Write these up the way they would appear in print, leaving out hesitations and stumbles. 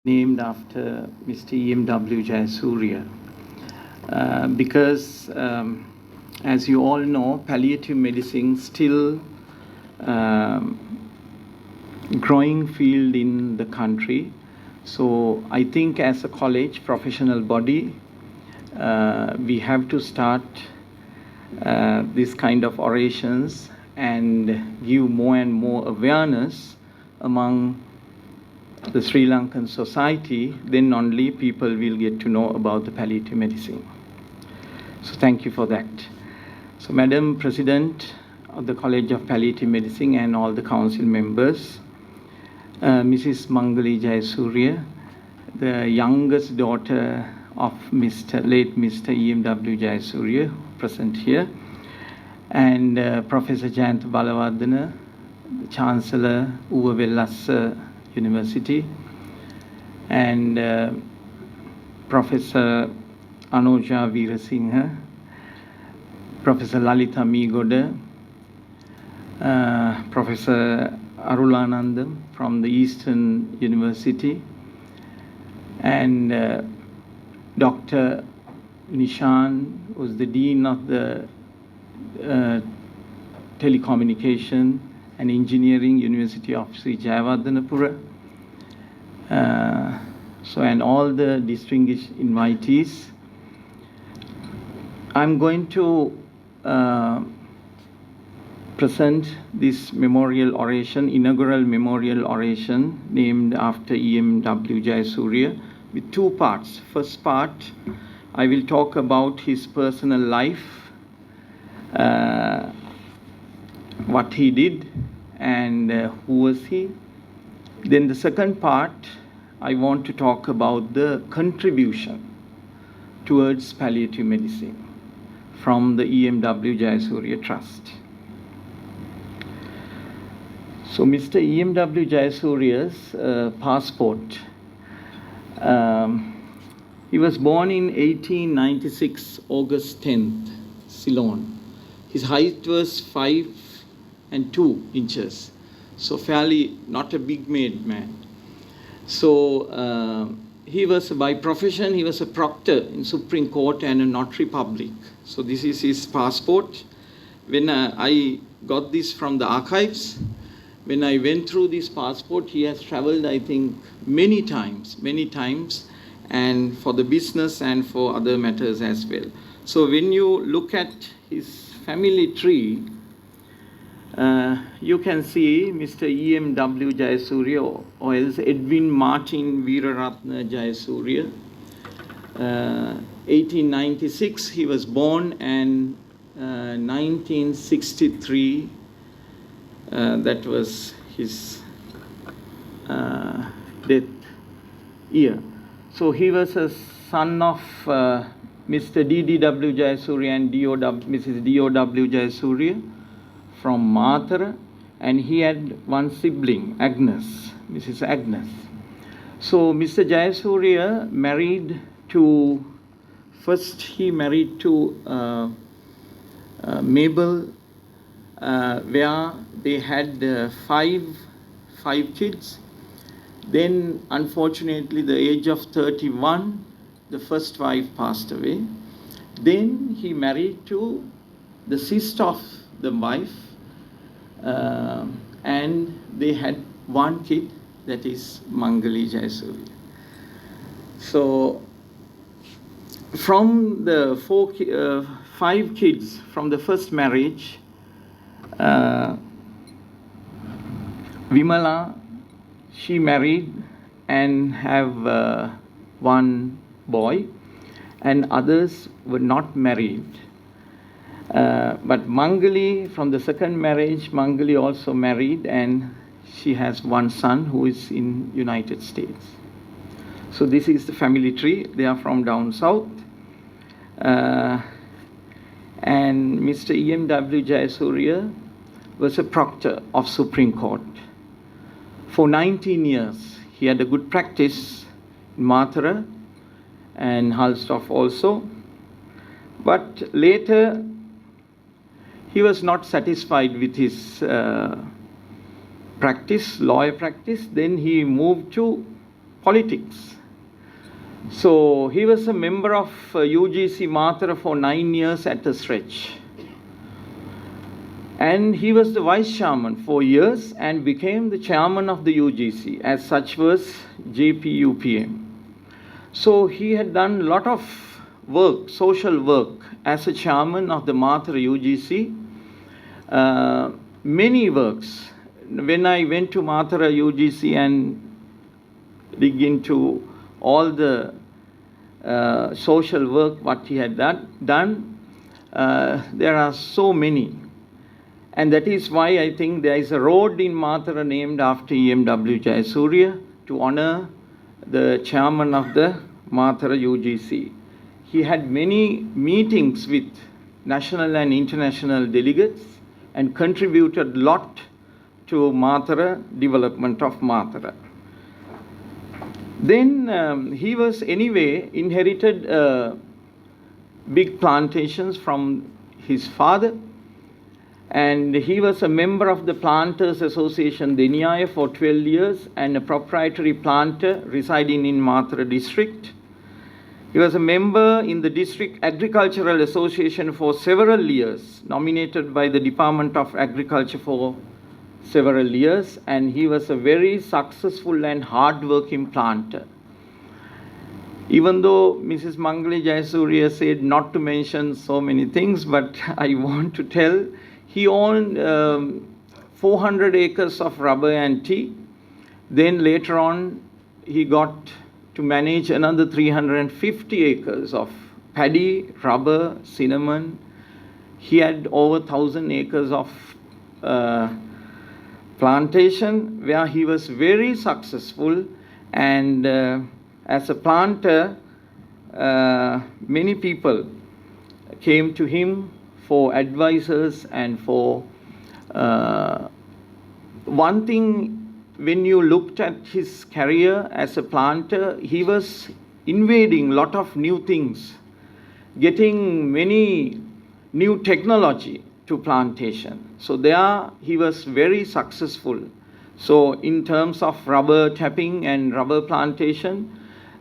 named after Mr. E.M.W. Jayasuriya because as you all know, palliative medicine still growing field in the country. So I think as a college professional body, we have to start this kind of orations and give more and more awareness among the Sri Lankan society. Then only people will get to know about the palliative medicine. So thank you for that. So Madam President of the College of Palliative Medicine and all the council members, Mrs. Mangali Jayasuriya, the youngest daughter of late Mr. E.M.W. Jayasuriya, present here, and Professor Jayantha Balawardena, Chancellor Uva Wellassa University, and Professor Anuja Veerasinghe, Professor Lalitha Meegoda, Professor Arulanandam from the Eastern University, and Dr. Nishan was the Dean of the Telecommunication and Engineering University of Sri Jayawardhanapura. And all the distinguished invitees. I'm going to present this memorial oration, inaugural memorial oration named after E.M.W. Jayasuriya with two parts. First part, I will talk about his personal life, what he did and who was he. Then the second part, I want to talk about the contribution towards palliative medicine from the E.M.W. Jayasuriya Trust. So Mr. E.M.W. Jayasuriya's passport. He was born in 1896, August 10th, Ceylon. His height was 5 and 2 inches, so fairly not a big-made man. So he was, by profession, he was a proctor in Supreme Court and a notary public. So this is his passport. When I got this from the archives, when I went through this passport, he has traveled, I think, many times, and for the business and for other matters as well. So when you look at his family tree, you can see Mr. E.M.W. Jayasuriya, or else Edwin Martin Veeraratna Jayasuriya. 1896 he was born, and 1963 that was his death year. So he was a son of Mr. D.D.W. Jayasuriya and Mrs. D.O.W. Jayasuriya from Mathura, and he had one sibling, Agnes, Mrs. Agnes. So Mr. Jayasuriya married to, first he married to Mabel, where they had five kids. Then unfortunately the age of 31, the first wife passed away. Then he married to the sister of the wife, and they had one kid, that is Mangali Jayasuriya. So from the 5 kids from the first marriage, Vimala, she married and have one boy, and others were not married. But Mangali, from the second marriage, Mangali also married, and she has one son who is in United States. So this is the family tree. They are from down south. And Mr. E.M.W. Jayasuriya was a proctor of Supreme Court. For 19 years, he had a good practice in Mathura and Halstoff also. But later, he was not satisfied with his lawyer practice. Then he moved to politics. So he was a member of UGC Mathura for 9 years at a stretch. And he was the vice chairman for years and became the chairman of the UGC. As such was JPUPM. So he had done a lot of work, social work, as a chairman of the Mathura UGC. Many works. When I went to Mathura UGC and dig into all the social work what he had done, there are so many. And that is why I think there is a road in Mathura named after E.M.W. Jayasuriya to honor the chairman of the Mathura UGC. He had many meetings with national and international delegates and contributed a lot to Mathura, development of Mathura. Then he was anyway inherited big plantations from his father, and he was a member of the Planters Association Deniaya for 12 years and a proprietary planter residing in Mathura district. He was a member in the District Agricultural Association for several years, nominated by the Department of Agriculture for several years, and he was a very successful and hard-working planter. Even though Mrs. Mangali Jayasuriya said not to mention so many things, but I want to tell, he owned 400 acres of rubber and tea. Then later on, he got to manage another 350 acres of paddy, rubber, cinnamon. He had over 1,000 acres of plantation where he was very successful, and as a planter, many people came to him for advisors and for one thing. When you looked at his career as a planter, he was invading a lot of new things, getting many new technology to plantation. So there he was very successful. So in terms of rubber tapping and rubber plantation,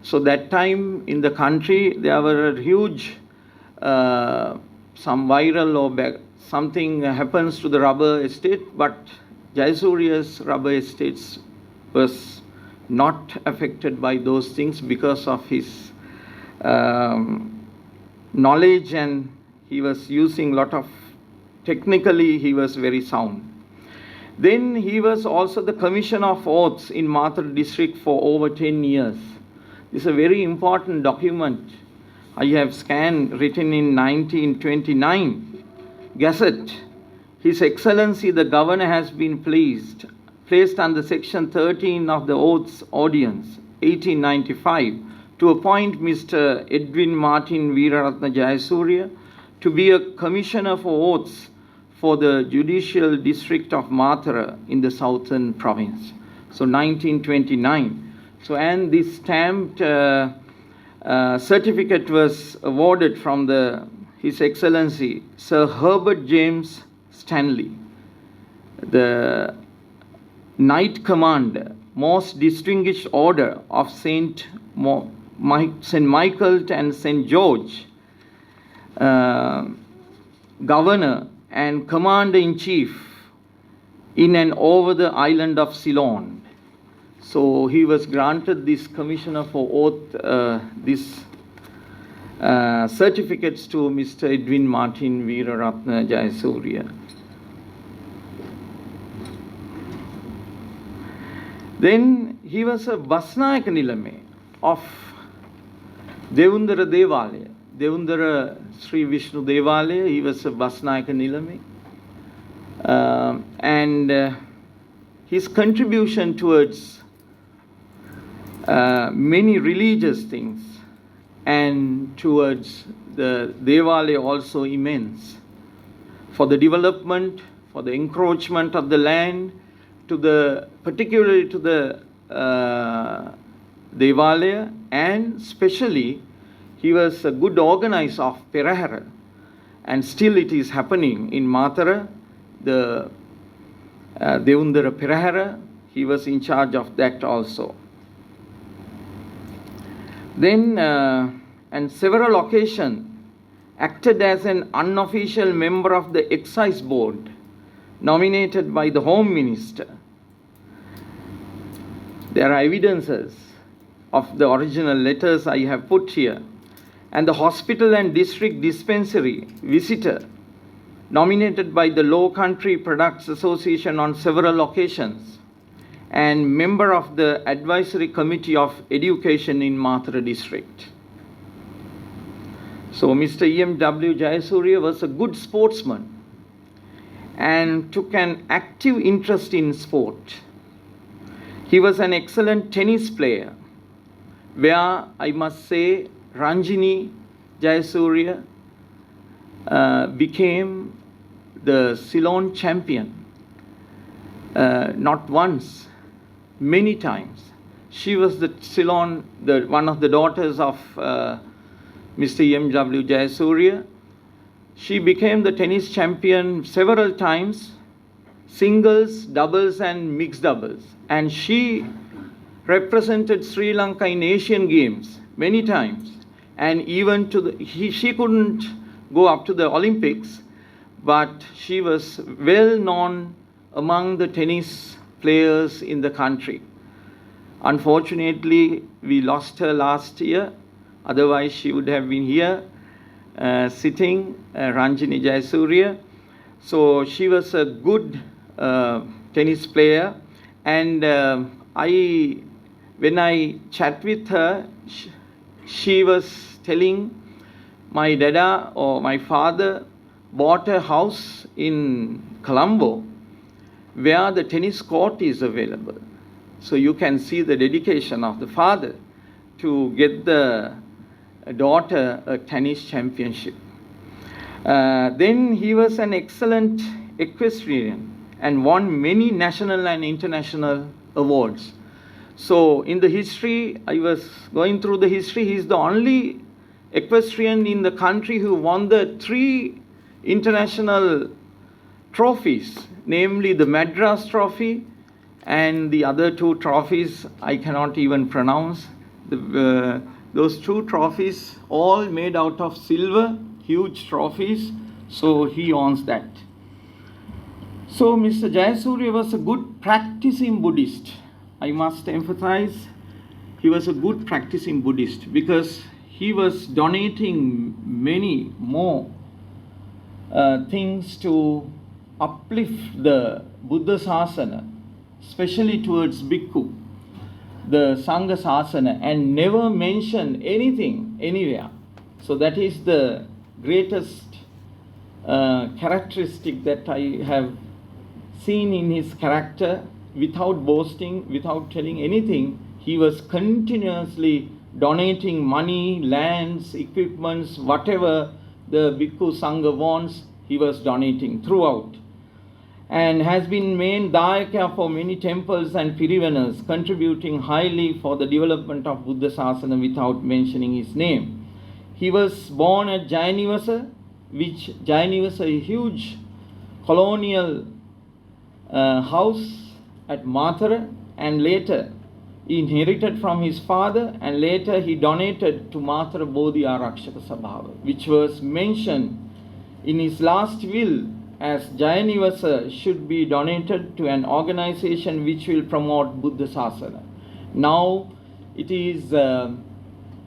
so that time in the country there were a huge some viral or something happens to the rubber estate, but Jayasuriya's rubber estates was not affected by those things because of his knowledge, and he was using a lot of, technically he was very sound. Then he was also the Commissioner of Oaths in Mathura district for over 10 years. This is a very important document. I have scanned, written in 1929 Gazette. His Excellency the Governor has been placed under Section 13 of the Oaths Ordinance 1895 to appoint Mr. Edwin Martin Veeraratna Jayasuriya to be a Commissioner for Oaths for the Judicial District of Mathura in the Southern Province. So 1929. So, and this stamped certificate was awarded from His Excellency Sir Herbert James Stanley, the Knight Commander, Most Distinguished Order of St. Michael and St. George, Governor and Commander-in-Chief in and over the island of Ceylon. So he was granted this Commissioner for Oath, this certificates to Mr. Edwin Martin Veeraratna Jayasuriya. Then he was a Basnayaka Nilame of Devundara Devalaya. Devundara Sri Vishnu Devalaya, he was a Basnayaka Nilame. And his contribution towards many religious things and towards the Devalaya also immense. For the development, for the encroachment of the land, particularly to the Devalaya, and especially he was a good organizer of Perahara, and still it is happening in Mathura, the Devundara Perahara, he was in charge of that also. Then, on several occasions, acted as an unofficial member of the excise board, nominated by the Home Minister. There are evidences of the original letters I have put here. And the hospital and district dispensary visitor, nominated by the Low Country Products Association on several occasions, and member of the Advisory Committee of Education in Mathura district. So Mr. E.M.W. Jayasuriya was a good sportsman and took an active interest in sport. He was an excellent tennis player, where I must say Ranjini Jayasuriya became the Ceylon champion, not once, many times. She was the Ceylon, one of the daughters of Mr. E.M.W. Jayasuriya. She became the tennis champion several times, singles, doubles and mixed doubles. And she represented Sri Lanka in Asian Games many times. And even to she couldn't go up to the Olympics, but she was well known among the tennis players in the country. Unfortunately, we lost her last year. Otherwise, she would have been here sitting, Ranjini Jayasuriya. So she was a good tennis player. And when I chat with her, she was telling my dada or my father bought a house in Colombo where the tennis court is available. So you can see the dedication of the father to get the daughter a tennis championship. Then he was an excellent equestrian and won many national and international awards. So in the history, I was going through the history, he is the only equestrian in the country who won the 3 international trophies, namely the Madras Trophy and the other 2 trophies I cannot even pronounce. Those 2 trophies all made out of silver, huge trophies, so he owns that. So Mr. Jayasuriya was a good practicing Buddhist. I must emphasize, he was a good practicing Buddhist because he was donating many more things to uplift the Buddha Sasana, especially towards Bhikkhu, the Sangha Sasana, and never mention anything anywhere. So that is the greatest characteristic that I have seen in his character. Without boasting, without telling anything, he was continuously donating money, lands, equipments, whatever the Bhikkhu Sangha wants, he was donating throughout. And has been main Dayaka for many temples and Pirivanas, contributing highly for the development of Buddha Sasana without mentioning his name. He was born at Jayanivasa, which Jayanivasa, a huge colonial house at Mathura, and later he inherited from his father, and later he donated to Mathura Bodhi Arakshaka Sabhava, which was mentioned in his last will as Jayanivasa should be donated to an organization which will promote Buddha Sasana. Now it is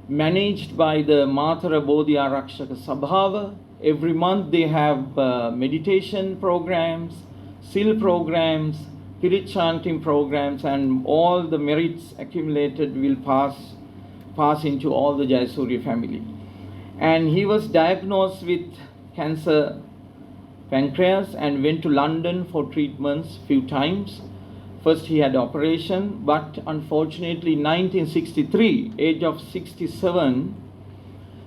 managed by the Mathura Bodhi Arakshaka Sabhava. Every month they have meditation programs, SIL programs, Pirit chanting programs, and all the merits accumulated will pass into all the Jayasuriya family. And he was diagnosed with cancer pancreas and went to London for treatments few times. First he had operation, but unfortunately in 1963, age of 67,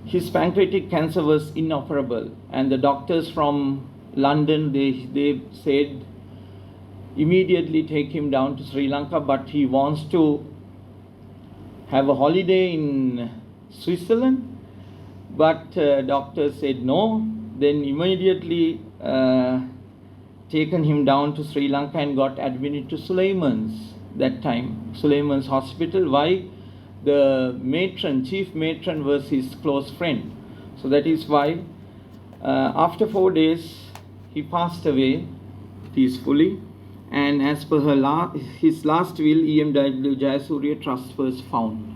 his pancreatic cancer was inoperable, and the doctors from London, they said immediately take him down to Sri Lanka, but he wants to have a holiday in Switzerland. But doctors said no. Then immediately taken him down to Sri Lanka and got admitted to Suleiman's that time, Suleiman's hospital. Why? the matron, chief matron, was his close friend. So that is why after 4 days he passed away peacefully, and as per his last will, EMW Jayasuriya Trust was found.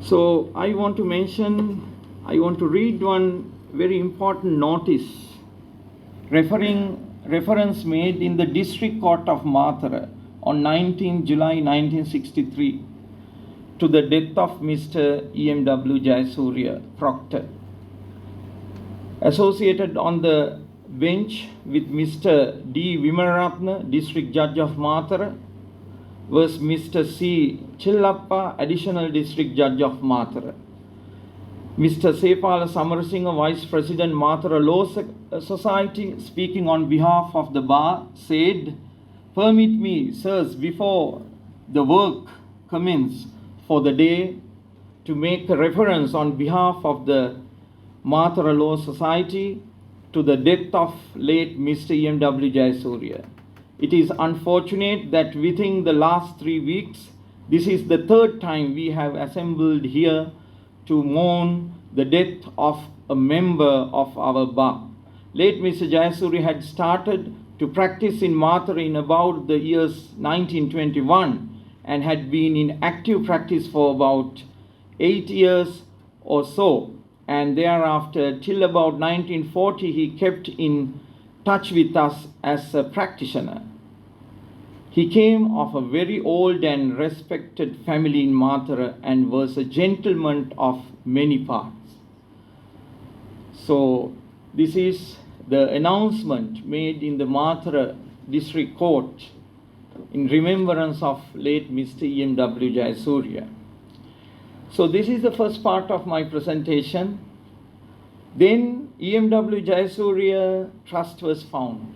So I want to read one very important notice, reference made in the District Court of Mathura on 19 July 1963 to the death of Mr. EMW Jayasuriya, Proctor. Associated on the bench with Mr. D. Vimalaratna, District Judge of Mathura, was Mr. C. Chillappa, Additional District Judge of Mathura. Mr. Sepala Samarasinghe, Vice President, Mathura Law Society, speaking on behalf of the bar, said, "Permit me, sirs, before the work commence for the day, to make a reference on behalf of the Mathura Law Society to the death of late Mr. EMW Jayasuriya. It is unfortunate that within the last 3 weeks, this is the third time we have assembled here to mourn the death of a member of our bar. Late Mr. Jayasuriya had started to practice in Mathura in about the years 1921 and had been in active practice for about 8 years or so, and thereafter till about 1940 he kept in touch with us as a practitioner. He came of a very old and respected family in Mathura and was a gentleman of many parts." So this is the announcement made in the Mathura District Court in remembrance of late Mr. EMW Jayasuriya. So this is the first part of my presentation. Then EMW Jayasuriya Trust was found.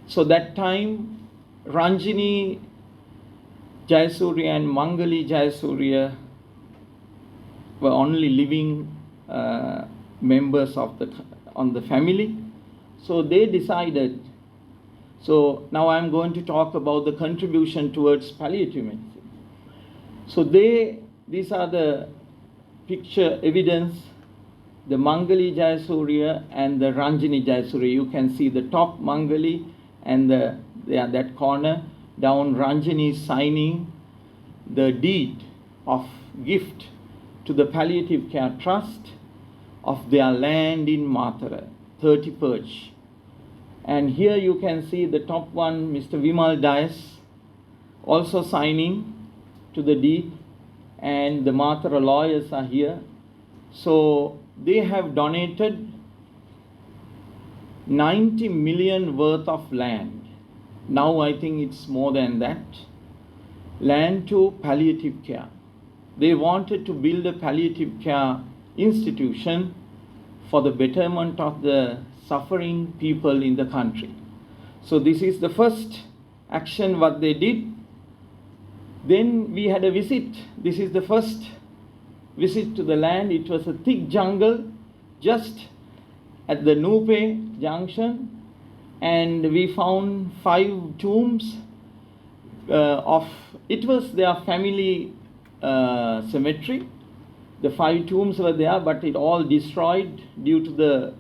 So that time Ranjini Jayasuriya and Mangali Jayasuriya were only living members of the family. So they decided. So now I am going to talk about the contribution towards palliative medicine. So these are the picture evidence, the Mangali Jayasuriya and the Ranjini Jayasuriya. You can see the top Mangali and that corner down Ranjini signing the deed of gift to the Palliative Care Trust of their land in Mathura, 30 Perch. And here you can see the top one, Mr. Vimal Dias, also signing to the deed, and the Mathura lawyers are here. So they have donated 90 million worth of land. Now I think it's more than that. Land to palliative care. They wanted to build a palliative care institution for the betterment of the suffering people in the country. So this is the first action what they did. Then we had a visit. This is the first visit to the land. It was a thick jungle just at the Nupe junction, and we found 5 tombs it was their family cemetery. The 5 tombs were there, but it all destroyed due to the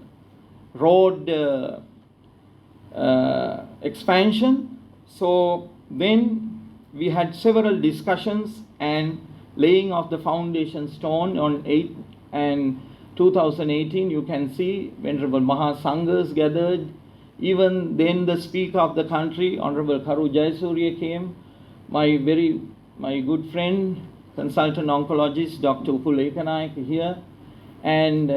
road expansion. So then we had several discussions and laying of the foundation stone on 8 and 2018. You can see Venerable Mahasanghas gathered. Even then the Speaker of the country, Honorable Karu Jayasuriya, came. My good friend, consultant oncologist, Dr. Upul Ekanaik here. And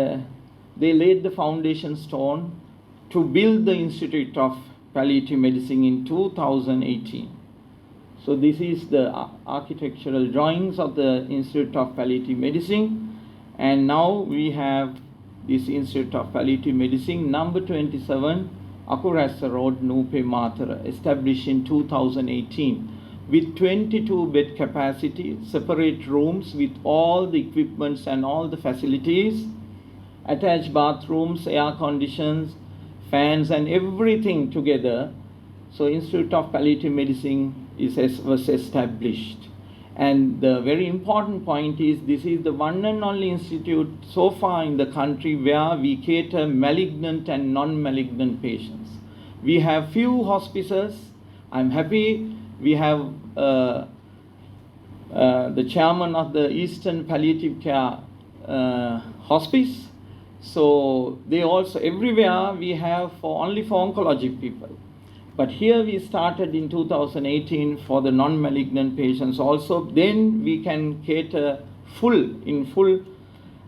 they laid the foundation stone to build the Institute of Palliative Medicine in 2018. So this is the architectural drawings of the Institute of Palliative Medicine. And now we have this Institute of Palliative Medicine, number 27, Akurasa Road, Nupe, Mathura, established in 2018 with 22 bed capacity, separate rooms with all the equipments and all the facilities, attached bathrooms, air conditions, fans and everything together. So Institute of Palliative Medicine was established. And the very important point is this is the one and only institute so far in the country where we cater malignant and non-malignant patients. We have few hospices. I'm happy we have the chairman of the Eastern Palliative Care Hospice. So they also, everywhere we have only for oncologic people. But here we started in 2018 for the non-malignant patients also. Then we can cater full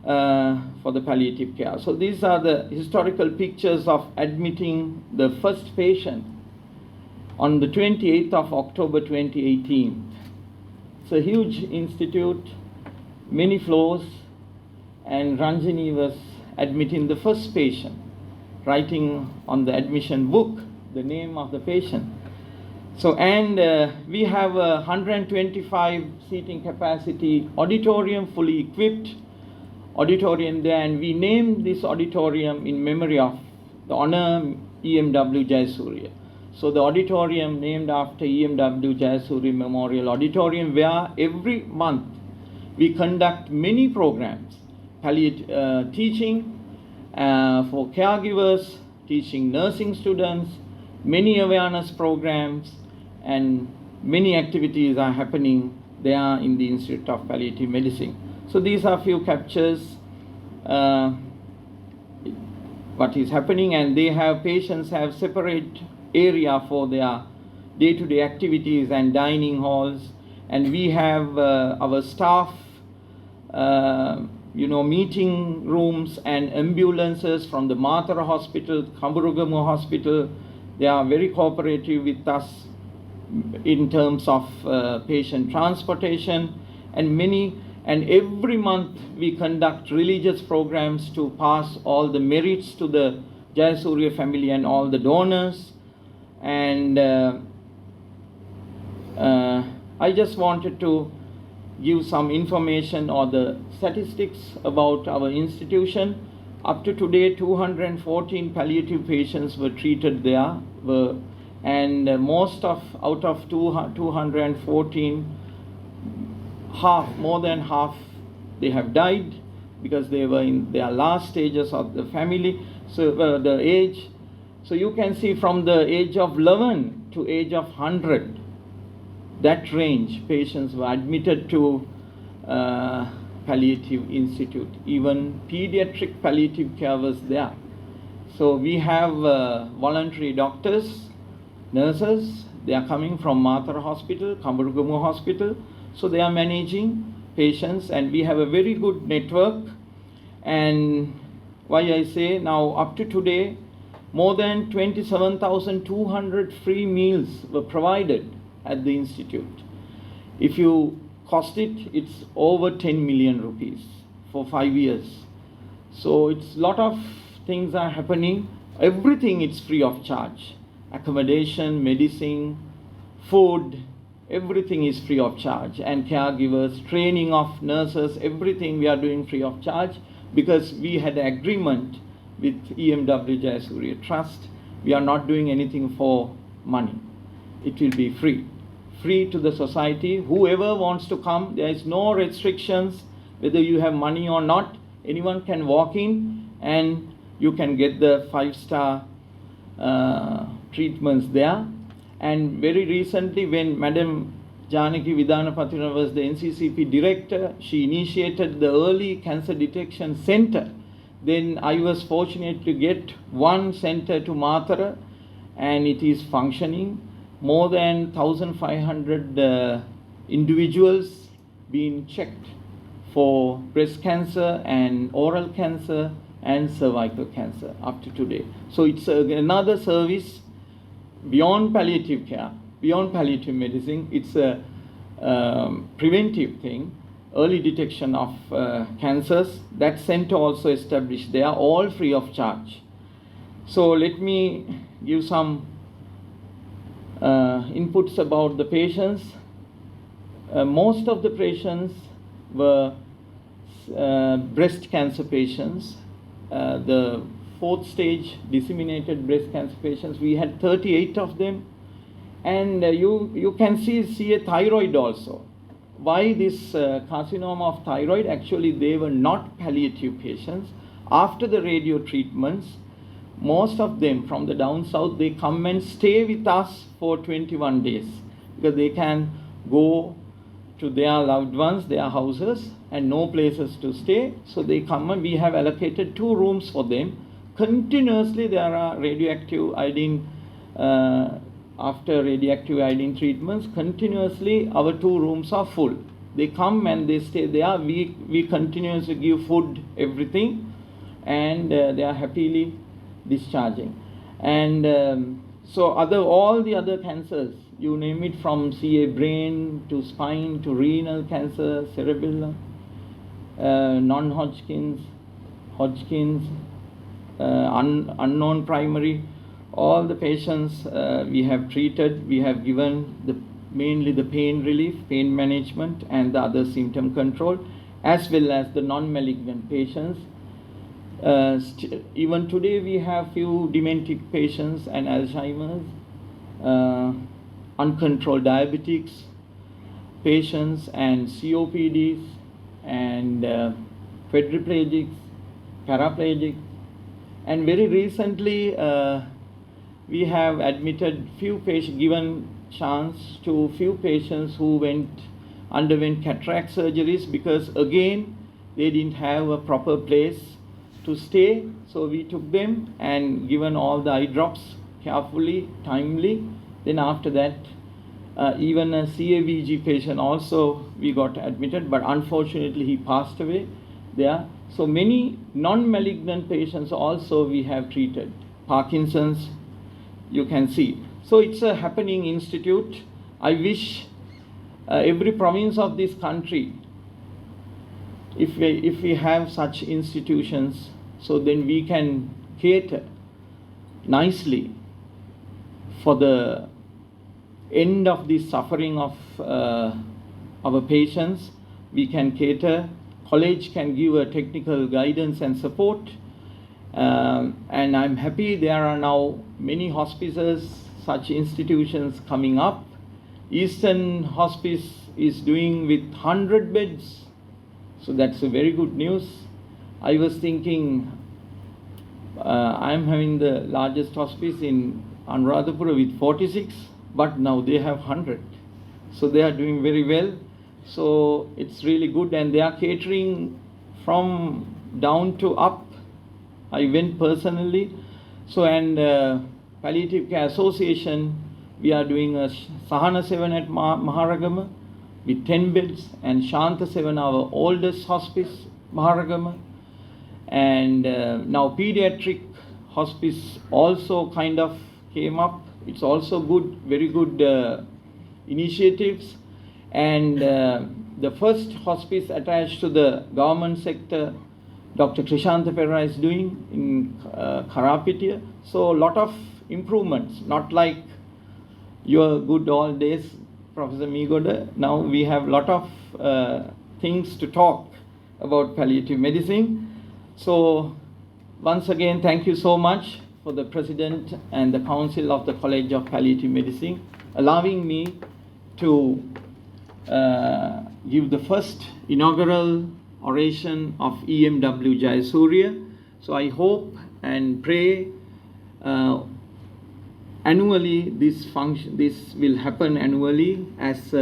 for the palliative care. So these are the historical pictures of admitting the first patient on the 28th of October 2018. It's a huge institute, many floors, and Ranjini was admitting the first patient, writing on the admission book the name of the patient. So, and we have a 125 seating capacity auditorium, fully equipped auditorium there, and we named this auditorium in memory of the honor EMW Jayasuriya. So the auditorium named after EMW Jayasuriya Memorial Auditorium, where every month we conduct many programs, teaching for caregivers, teaching nursing students, many awareness programs, and many activities are happening there in the Institute of Palliative Medicine. So these are few captures what is happening, and they have patients have separate area for their day-to-day activities and dining halls, and we have our staff meeting rooms and ambulances from the Matara Hospital, Kamburugamu Hospital. They are very cooperative with us in terms of patient transportation, and every month we conduct religious programs to pass all the merits to the Jayasuriya family and all the donors. And I just wanted to give some information or the statistics about our institution. Up to today, 214 palliative patients were treated there, and out of 214, more than half, they have died because they were in their last stages of the family. So the age, so you can see from the age of 11 to age of 100, that range, patients were admitted to Palliative Institute. Even pediatric palliative care was there. So we have voluntary doctors, nurses. They are coming from Matara Hospital, Kamburugamu Hospital. So they are managing patients, and we have a very good network. And why I say now, up to today, more than 27,200 free meals were provided at the institute. If you cost it, it's over 10 million rupees for 5 years. So it's lot of things are happening. Everything is free of charge. Accommodation, medicine, food, everything is free of charge. And caregivers, training of nurses, everything we are doing free of charge, because we had an agreement with EMW Jayasuriya Trust. We are not doing anything for money. It will be free to the society. Whoever wants to come, there is no restrictions whether you have money or not. Anyone can walk in and you can get the 5-star treatments there. And very recently, when Madam Janaki Vidhanapatira was the NCCP director, she initiated the Early Cancer Detection Center. Then I was fortunate to get one center to Matara, and it is functioning. More than 1,500 individuals being checked for breast cancer and oral cancer and cervical cancer up to today. So it's another service beyond palliative care, beyond palliative medicine. It's a preventive thing, early detection of cancers. That center also established. They are all free of charge. So let me give some inputs about the patients. Most of the patients were breast cancer patients. The 4th stage disseminated breast cancer patients, we had 38 of them. And you can see a thyroid also. why this carcinoma of thyroid? Actually, they were not palliative patients. After the radio treatments, most of them from the down south, they come and stay with us for 21 days because they can go to their loved ones, their houses, and no places to stay. So they come and we have allocated 2 rooms for them. Continuously there are radioactive iodine, after radioactive iodine treatments, continuously our 2 rooms are full. They come and they stay there. We continuously give food, everything, and they are happily discharging. And so all the other cancers, you name it, from CA brain to spine to renal cancer, cerebellum, non-Hodgkin's, Hodgkin's, unknown primary, all the patients we have treated. We have given mainly the pain relief, pain management, and the other symptom control, as well as the non-malignant patients. Even today we have few dementic patients and Alzheimer's, uncontrolled diabetics patients, and COPDs, and quadriplegics, paraplegics. And very recently we have admitted few patients, given chance to few patients who underwent cataract surgeries because again they didn't have a proper place to stay. So we took them and given all the eye drops carefully, timely. Then after that, even a CAVG patient also we got admitted, but unfortunately he passed away there. So many non-malignant patients also we have treated. Parkinson's, you can see. So it's a happening institute. I wish every province of this country, if we have such institutions, so then we can cater nicely for the end of the suffering of our patients. We can cater. College can give a technical guidance and support. And I'm happy there are now many hospices, such institutions coming up. Eastern Hospice is doing with 100 beds. So that's a very good news. I was thinking, I'm having the largest hospice in Anuradhapura with 46, but now they have 100. So they are doing very well. So it's really good, and they are catering from down to up. I went personally. So, and Palliative Care Association, we are doing a Sahana 7 at Maharagama with 10 beds, and Shanta 7, our oldest hospice, Maharagama. And now pediatric hospice also kind of came up. It's also good, very good initiatives. And the first hospice attached to the government sector, Dr. Krishanta Perra is doing in Karapitia. So a lot of improvements, not like your good old days, Professor Migoda. Now we have a lot of things to talk about palliative medicine. So once again, thank you so much for the President and the Council of the College of Palliative Medicine allowing me to give the first inaugural oration of EMW Jayasuriya. So I hope and pray annually this will happen annually as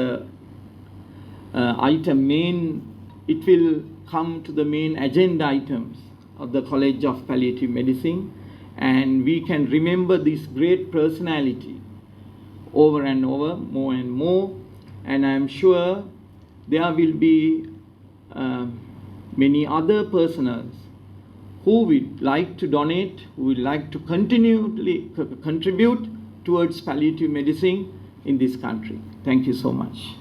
item main. It will come to the main agenda items of the College of Palliative Medicine, and we can remember this great personality over and over, more and more. And I am sure there will be many other personals who would like to donate, who would like to continually contribute towards palliative medicine in this country. Thank you so much.